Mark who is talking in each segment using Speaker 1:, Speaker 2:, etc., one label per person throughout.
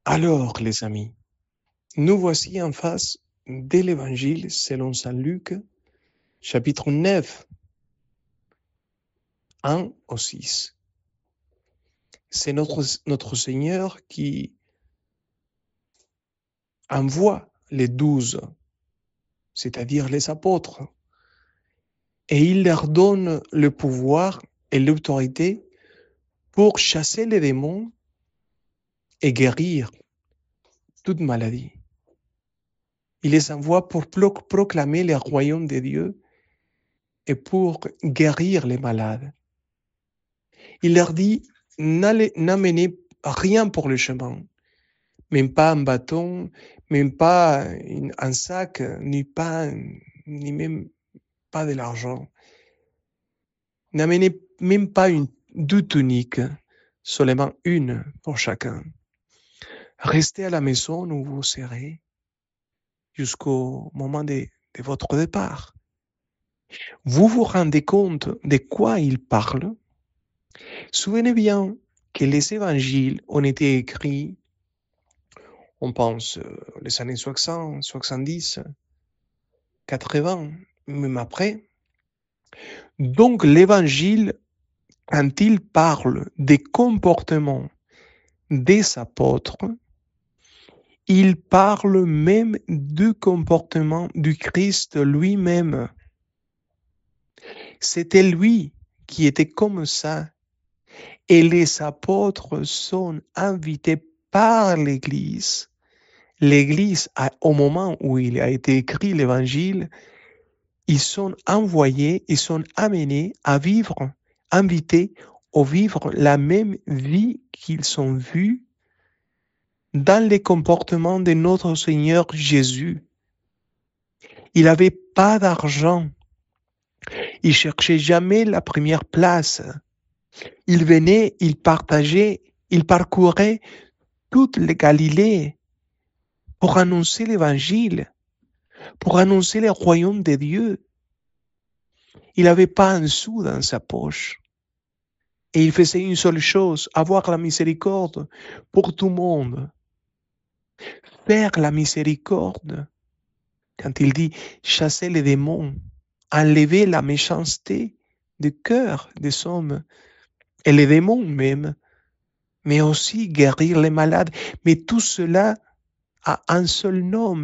Speaker 1: Alors, les amis, nous voici en face de l'Évangile selon saint Luc, chapitre 9, 1 au 6. C'est notre Seigneur qui envoie les 12, c'est-à-dire les apôtres, et il leur donne le pouvoir et l'autorité pour chasser les démons et guérir toute maladie. Il les envoie pour proclamer le royaume de Dieu et pour guérir les malades. Il leur dit, n'amenez rien pour le chemin, même pas un bâton, même pas un sac, ni pain, ni même pas de l'argent. N'amenez même pas deux tuniques, seulement une pour chacun. Restez à la maison où vous serez jusqu'au moment de votre départ. Vous vous rendez compte de quoi il parle? Souvenez bien que les évangiles ont été écrits, on pense les années 60, 70, 80, même après. Donc l'évangile, quand il parle des comportements des apôtres, il parle même du comportement du Christ lui-même. C'était lui qui était comme ça. Et les apôtres sont invités par l'Église. L'Église, au moment où il a été écrit l'Évangile, ils sont envoyés, ils sont amenés à vivre, invités à vivre la même vie qu'ils ont vue dans les comportements de notre Seigneur Jésus. Il n'avait pas d'argent. Il cherchait jamais la première place. Il venait, il partageait, il parcourait toute la Galilée pour annoncer l'Évangile, pour annoncer le royaume de Dieu. Il n'avait pas un sou dans sa poche. Et il faisait une seule chose, avoir la miséricorde pour tout le monde. Faire la miséricorde. Quand il dit chasser les démons, enlever la méchanceté du cœur des hommes et les démons même, mais aussi guérir les malades. Mais tout cela a un seul nom.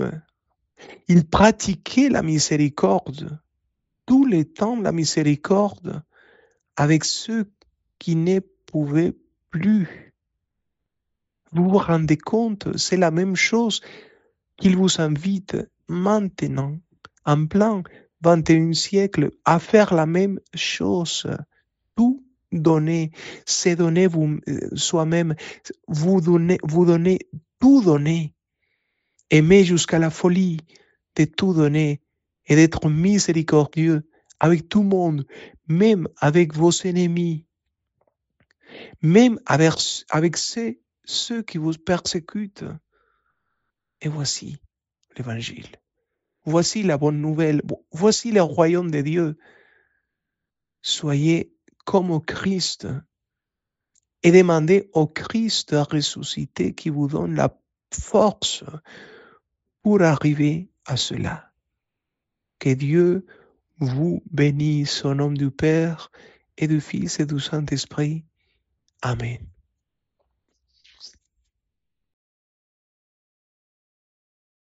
Speaker 1: Il pratiquait la miséricorde, tout le temps la miséricorde, avec ceux qui ne pouvaient plus. Vous vous rendez compte, c'est la même chose qu'il vous invite maintenant, en plein 21e siècle, à faire la même chose. Tout donner, c'est donner soi-même, vous donner, tout donner. Aimer jusqu'à la folie de tout donner et d'être miséricordieux avec tout le monde, même avec vos ennemis, même avec ceux qui vous persécutent. Et voici l'Évangile. Voici la bonne nouvelle. Voici le royaume de Dieu. Soyez comme au Christ et demandez au Christ ressuscité qui vous donne la force pour arriver à cela. Que Dieu vous bénisse au nom du Père et du Fils et du Saint-Esprit. Amen.